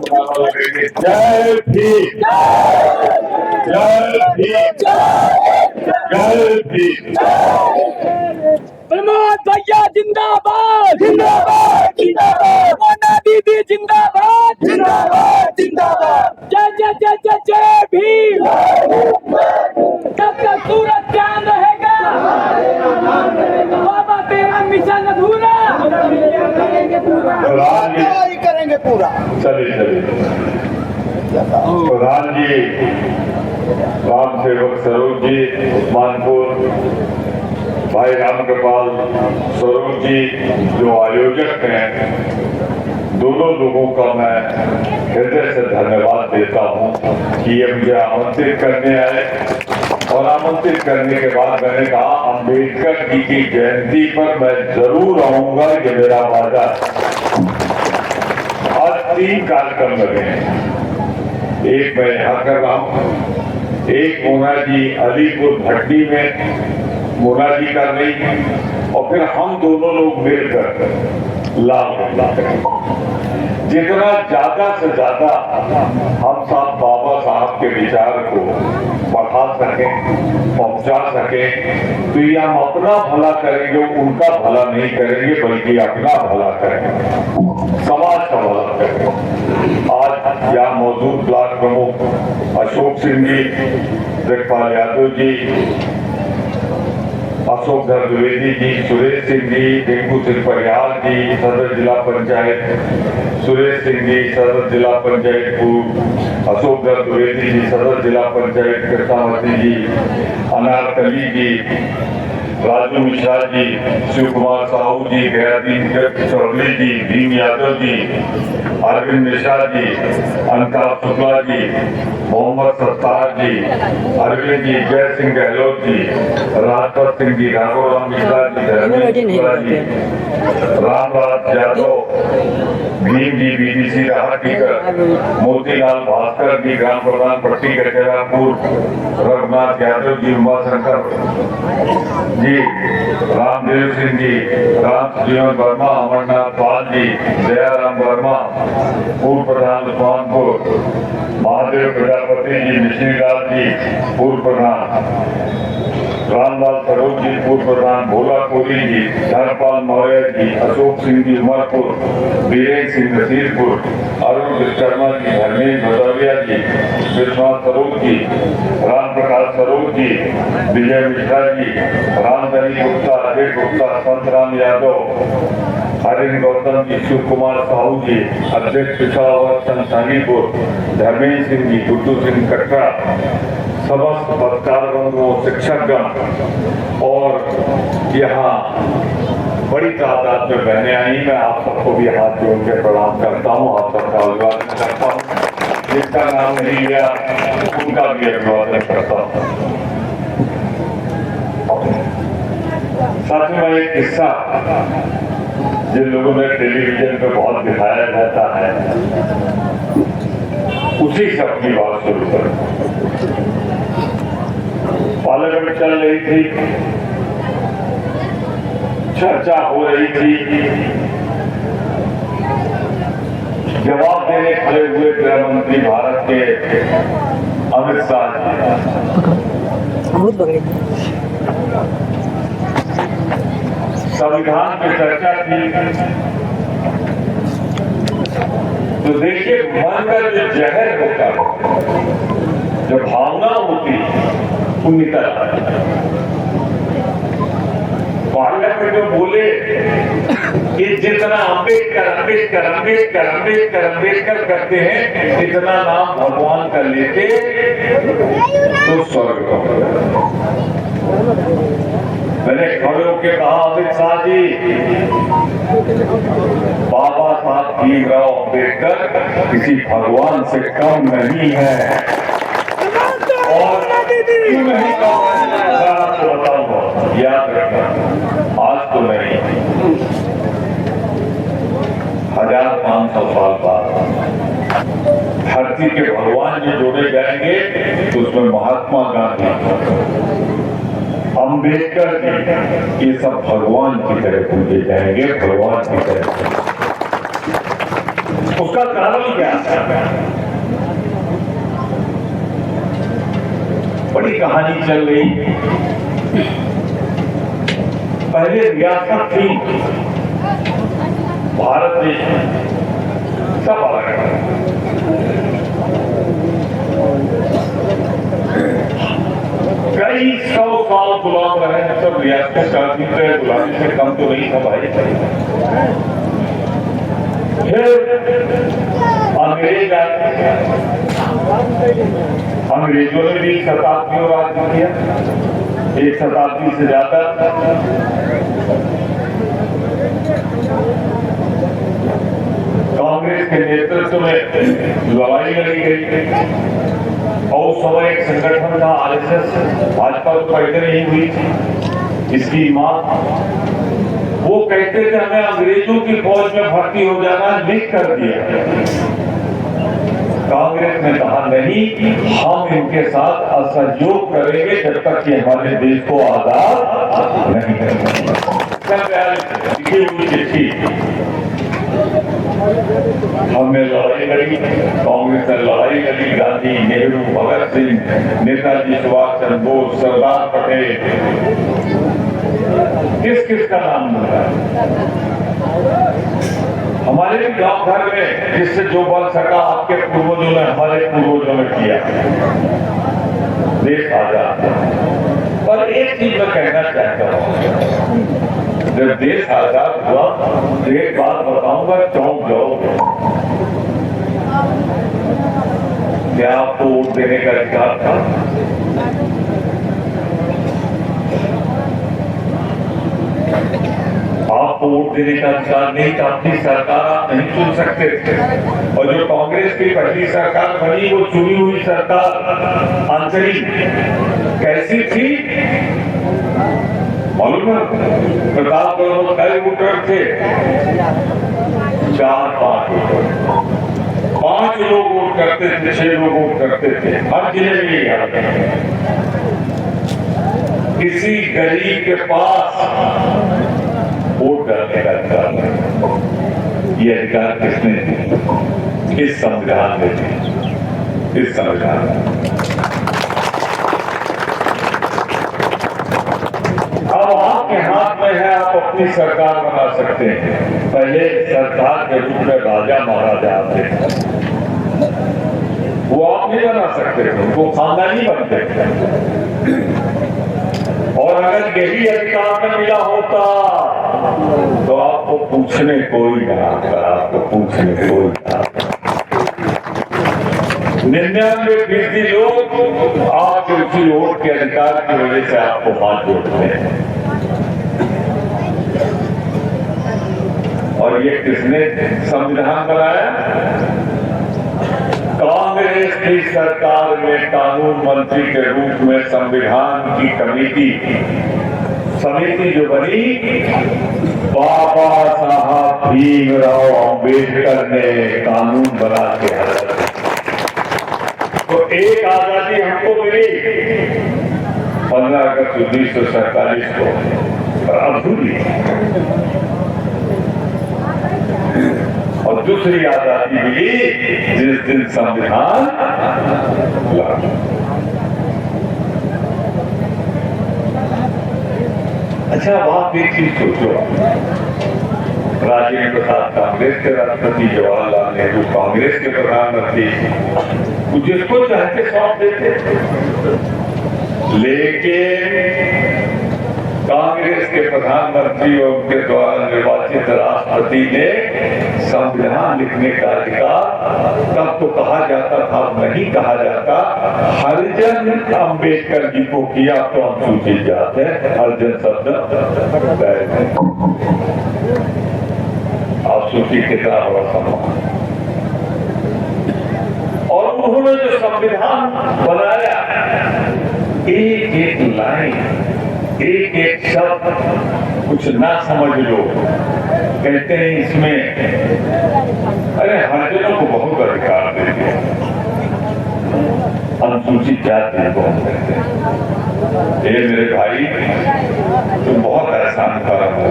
जय भीम, जय भीम, जय भीम। प्रमोद भैया जिंदाबाद जिंदाबाद जिंदाबाद, मोना दीदी जिंदाबाद जिंदाबाद जिंदाबाद, जय जय जय जय जय भीम। कब तक सूरज चांद रहेगा, बाबा तेरा मिशन अधूरा, करेंगे पूरा। चलिए प्रधान जी, राम सेवक सरोज जी उस्मानपुर, भाई राम कृपाल स्वरूप जी जो आयोजक हैं, दोनों लोगों का मैं हृदय से धन्यवाद देता हूं कि ये मुझे आमंत्रित करने आए। और आमंत्रित करने के बाद मैंने कहा अम्बेडकर जी की जयंती पर मैं जरूर आऊंगा, ये मेरा वादा। आज 3 कार्यक्रम लगे हैं, एक मैं यहाँ कर रहा हूँ, एक मोना जी अलीपुर भट्टी में मोना जी कर रही है, और फिर हम दोनों लोग मिलकर लाल जितना ज्यादा से ज्यादा हम साहब बाबा साहब के विचार को बढ़ा सकें, पहुंचा सकें, तो ये हम अपना भला करेंगे, उनका भला नहीं करेंगे, बल्कि अपना भला करेंगे, समाज का भला करेंगे। आज यहाँ मौजूद ब्लॉक प्रमुख अशोक सिंह जी, जगपाल यादव जी, अशोक धर द्विवेदी जी, सुरेश सिंह जी, टिंकू सिंह परिहार जी, सदर जिला पंचायत सुरेश सिंह जी, सदर जिला पंचायत पूर्व अशोक धर द्विवेदी जी, सदर जिला पंचायत कृष्णावती जी, अनारकली जी, राजू मिश्रा जी, शिव कुमार साहू जी, गयादीन चौधरी जी, भीम यादव जी, अरविंद मिश्रा जी, अमिताभ शुक्ला जी, मोहम्मद सत्तार जी, अरविंद जी, जय सिंह गहलोत जी, राजपत सिंह जी, राघोराम मिश्रा जी, धर्मेंद्र जी, रामराज यादव, भीम जी, बीडीसी राहटीकर, मोतीलाल भास्कर जी, ग्राम प्रधान पट्टी कचेरापुर, रघुनाथ यादव जी, उमाशंकर जी, रामदेव सिंह जी, राम जीवन वर्मा, अमरनाथ पाल जी, दयाराम वर्मा, पूर्व प्रधान उस्मानपुर, महादेव प्रजापति जी, मिश्रीलाल जी पूर्व प्रधान, रामलाल सरोज जी पूर्व प्रधान, भोला कोहली जी, धर्मपाल मौर्य जी, अशोक सिंह जी उमरपुर, बीरेन सिंह नसीरपुर, अरुण विश्वकर्मा जी, धर्मेंद्र भदौरिया जी, विश्वनाथ सरोज जी, राम प्रकाश सरोज जी, विजय मिश्रा जी, रामधनी गुप्ता, अजय गुप्ता, संत राम यादव, हरिन गौतम जी, शिव कुमार साहू जी, अध्यक्ष पिछावर संसानीपुर, धर्मेंद्र सिंह जी, गुड्डू सिंह कटरा, समस्त पत्रकार बंधुओं, शिक्षकगण और यहाँ बड़ी तादाद में बहने आई, मैं आप सबको भी हाथ जोड़ के प्रणाम करता हूँ, आप सबका अभिवादन करता हूँ। जिसका नाम नहीं लिया उनका भी अभिवादन करता हूँ। साथ में एक किस्सा जिन लोगों ने टेलीविजन पे बहुत दिखाया जाता है, उसी से अपनी बात शुरू करें। पार्लियामेंट चल रही थी, चर्चा हो रही थी, जवाब देने खड़े हुए गृह मंत्री भारत के अमित शाह जी, संविधान पे चर्चा की, तो देखिए मन का जो जहर होता है, जो भावना होती वो निकल आती है। पार्लियामेंट में बोले कि जितना अम्बेडकर अम्बेडकर अम्बेडकर अम्बेडकर अम्बेडकर करते हैं, इतना नाम भगवान का लेते तो स्वर्ग होगा। मैंने खड़े होकर कहा, अमित शाह जी, बाबा साहब भीमराव अम्बेडकर किसी भगवान से कम नहीं है। और क्यों नहीं आपको बताऊंगा, याद रखना, आज तो नहीं, 1500 साल बाद धरती के भगवान जी जोड़े जाएंगे, तो उसमें महात्मा गांधी, अम्बेडकर जी, ये सब भगवान की तरह पूजे जाएंगे, भगवान की तरह। उसका कारण क्या है? बड़ी कहानी चल रही। पहले रियासत थी भारत देश में, सब अलग है। कई 100 साल गुलाम रहे, सब रियासतें शादी पे गुलामी से कम तो नहीं था भाई। फिर अंग्रेज आए, अंग्रेजों ने भी 1 शताब्दी और राज किया, 1 शताब्दी से ज्यादा। कांग्रेस के नेतृत्व में लड़ाई लड़ी गई और उस समय एक संगठन था आरएसएस, भाजपा तो पहले नहीं हुई थी। इसकी मां वो कहते थे हमें अंग्रेजों की फौज में भर्ती हो जाना, लिख कर दिया। कांग्रेस ने कहा नहीं, हम इनके साथ असहयोग करेंगे जब तक कि हमारे देश को आजाद नहीं करेंगे। हमने लड़ाई लड़ी, कांग्रेस ने लड़ाई लड़ी। गांधी, नेहरू, भगत सिंह, नेताजी सुभाष चंद्र बोस, सरदार पटेल, किस किस का नाम मिला। हमारे भी गांव घर में जिससे जो बल सका आपके पूर्वजों ने, हमारे पूर्वजों ने किया, देश आजाद। पर एक चीज मैं कहना चाहता हूं, जब देश आजाद हुआ तो एक बात बताऊंगा, चौंक जाओगे। क्या आपको वोट देने का अधिकार था? आपको वोट देने का अधिकार नहीं था, अपनी सरकार आप नहीं चुन सकते थे। और जो कांग्रेस की पहली सरकार बनी, वो चुनी हुई सरकार आंतरिक कैसी थी मालूम है? प्रतापगढ़ में कई वोटर थे, 4-5 वोटर, 5 लोग वोट करते थे, 6 लोग वोट करते थे। हर जिले में ये हाल है। किसी गरीब के पास वोट डालने का अधिकार नहीं। ये अधिकार किसने दिया? इस संविधान ने दिया, इस संविधान ने। अब आपके हाथ में है, आप अपनी सरकार बना सकते हैं। पहले सरकार के रूप में राजा महाराजा आते थे, वो आप नहीं बना सकते थे, उनको खानदानी बनते थे। और अगर यही अधिकार न मिला होता तो आपको पूछने कोई ना आता, आपको पूछने कोई ना आता। 99% लोग आपके उसी वोट के अधिकार की वजह से आपको हाथ जोड़ते हैं। और ये किसने संविधान बनाया? कांग्रेस की सरकार में कानून मंत्री के रूप में संविधान की समिति जो बनी, बाबा साहब भीमराव अंबेडकर ने कानून बना के हासिल। तो एक आजादी हमको मिली 15 अगस्त 1947 को, अधूरी। और दूसरी आजादी मिली जिस दिन संविधान लागू। अच्छा, अब आप एक चीज सोचो, राजेंद्र प्रसाद कांग्रेस के राष्ट्रपति, जवाहरलाल नेहरू कांग्रेस के प्रधानमंत्री, जिसको चाहते सौंप देते। लेकिन कांग्रेस के प्रधानमंत्री और उनके द्वारा निर्वाचित राष्ट्रपति ने संविधान लिखने का अधिकार तब तो कहा जाता था, नहीं कहा जाता। हरिजन अंबेडकर जी को किया तो अनुसूचित जात है, हरिजन शब्द आप सोचिए कितना बड़ा सम्मान। और उन्होंने जो संविधान बनाया, एक एक लाइन, एक एक शब्द कुछ ना समझ लो, कहते हैं इसमें अरे हरिजनों को बहुत अधिकार दे दिया, अनुसूचित जाति को हम कहते हैं। ये मेरे भाई तुम बहुत एहसान कर रहे हो।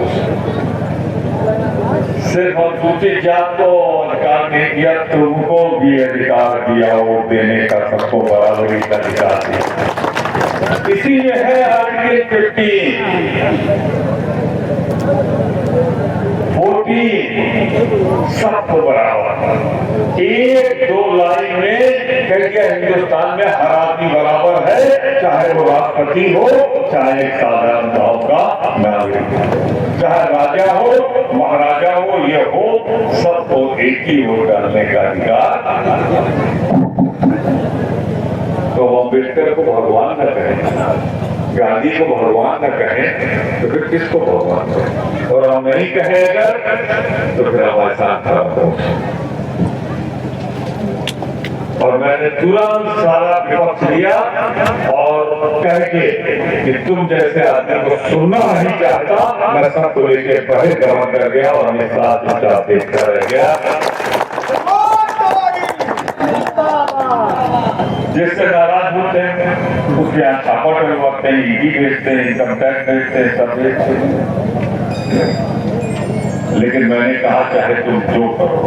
सिर्फ अनुसूचित जात को अधिकार नहीं दिया, तुमको भी अधिकार दिया वोट देने का, सबको बराबरी का अधिकार दिया। इसीलिए है आर्टिकल 14 सबको बराबर। एक दो लाइन में कह दिया हिंदुस्तान में हर आदमी बराबर है, चाहे वो राष्ट्रपति हो, चाहे एक साधारण गांव का नागरिक, चाहे राजा हो, महाराजा हो, ये हो, सबको एक ही वोट डालने का अधिकार। तो अम्बेडकर को भगवान न कहें, गांधी को भगवान न कहें, तो फिर किसको भगवान कहें? और हम नहीं कहें अगर, तो फिर हमारे साथ खराब हो। और मैंने तुरंत सारा विपक्ष लिया और कह के कि तुम जैसे आदमी को सुनना नहीं चाहता, मैं सबको लेके बहिर्गमन कर गया और हमें साथ देखता रह गया। जिससे नाराज होते हैं उसके यहाँ छापा डलवाते हैं, ईडी भेजते हैं, इनकम टैक्स भेजते हैं, सब भेजते हैं। लेकिन मैंने कहा चाहे तुम जो करो,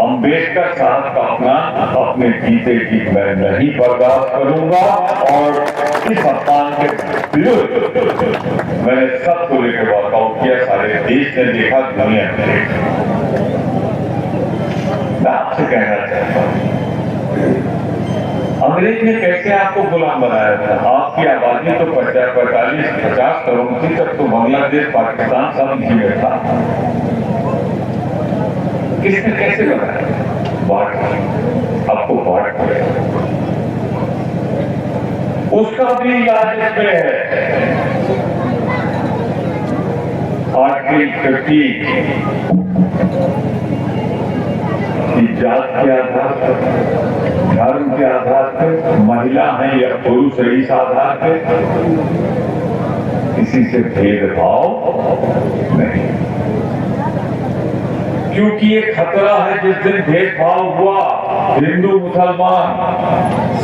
अम्बेडकर साहब का अपने जीते जी मैं नहीं बर्दाश्त करूंगा। और इस अपमान के विरुद्ध मैंने सबको लेकर वर्कआउट किया। सारे देश ने देखा, दुनिया ने देखा। मैं आपसे कहना चाहता हूँ, अंग्रेज ने कैसे आपको गुलाम बनाया था? आपकी आबादी तो 45-50 करोड़ थी, तब तो बांग्लादेश पाकिस्तान सब इसी में था। किसने कैसे बनाया? बांट, आपको बांट पड़ेगा। उसका भी इलाज इसमें है। आर्टिकल 50 की जात के आधार पर, धर्म के आधार पर, महिला है या पुरुष है इस आधार पर किसी से भेदभाव नहीं। क्योंकि ये खतरा है, जिस दिन भेदभाव हुआ, हिंदू मुसलमान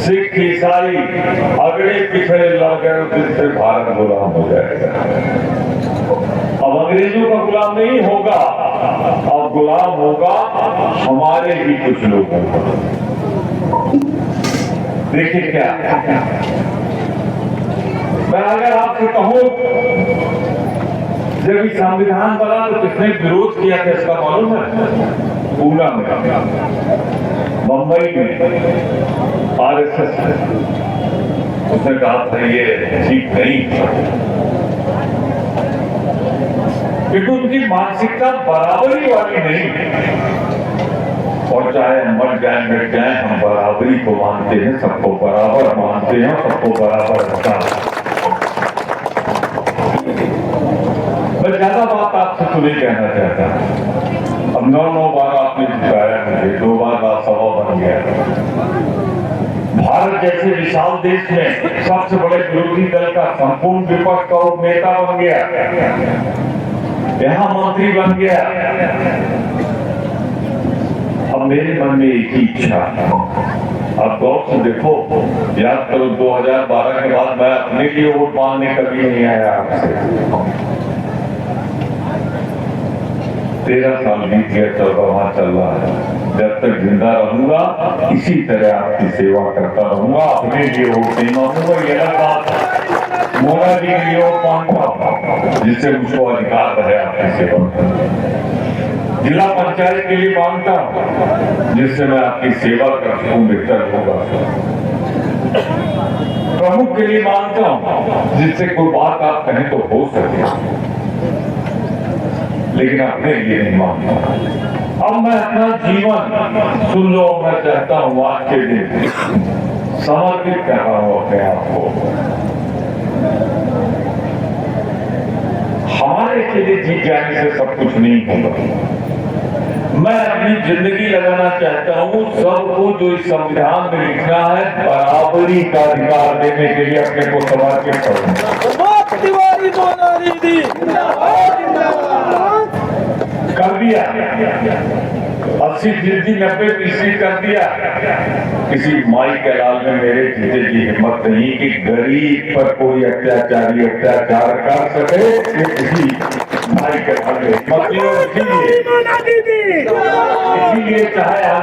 सिख ईसाई अगड़े पिछड़े लड़ गए, उस दिन से भारत गुलाम हो जाएगा। अब अंग्रेजों का गुलाम नहीं होगा, अब गुलाम होगा हमारे ही कुछ लोगों का। देखिए क्या, मैं अगर आपसे कहूं जब संविधान बना तो किसने विरोध किया था इसका मालूम है? पूना में, मुंबई में आरएसएस उसने कहा था ये ठीक नहीं, क्योंकि उनकी मानसिकता बराबरी वाली नहीं। और चाहे हम मर जाए मिट जाए, हम बराबरी को मानते हैं, सबको बराबर मानते हैं, सबको बराबर रखा। मैं ज्यादा बात आपसे तो नहीं कहना चाहता। अब 9 बार आपने जिताया मुझे, 2 बार राज्यसभा बन गया। भारत जैसे विशाल देश में सबसे बड़े विरोधी दल का संपूर्ण विपक्ष का उपनेता बन गया, यहाँ मंत्री बन गया। अब मेरे मन में एक ही इच्छा, आप गौर से देखो, याद करो 2012 के बाद मैं अपने लिए वोट मांगने कभी नहीं आया आपसे। 13 साल बीत गया, 14वां चल रहा है। जब तक जिंदा रहूंगा इसी तरह आपकी सेवा करता रहूंगा, अपने लिए वोट नहीं मांगूंगा। ये अलग बात है, मोना जी के लिए वोट मांगता जिससे मुझको अधिकार है आपकी सेवा करने। जिला पंचायत के लिए मांगता हूं जिससे मैं आपकी सेवा कर सकूं, बेहतर होगा। प्रमुख के लिए मांगता हूं जिससे कोई बात आप कहें तो हो सके, लेकिन अपने लिए नहीं मांगता। अब मैं अपना जीवन सुन लो, मैं चाहता हूं आज के दिन समर्पित कर रहा हूं अपने आप को। हमारे के लिए जीत जाने से सब कुछ नहीं होगा। मैं अपनी जिंदगी लगाना चाहता हूँ सबको जो इस संविधान में लिखा है, बराबरी का अधिकार देने के लिए अपने को समर्पित करूंगा। कर दिया 80-90 90% कर दिया। किसी माई के लाल में मेरे जीते जी हिम्मत नहीं कि गरीब पर कोई अत्याचारी अत्याचार कर सके, किसी हमारी इसीलिए चाहे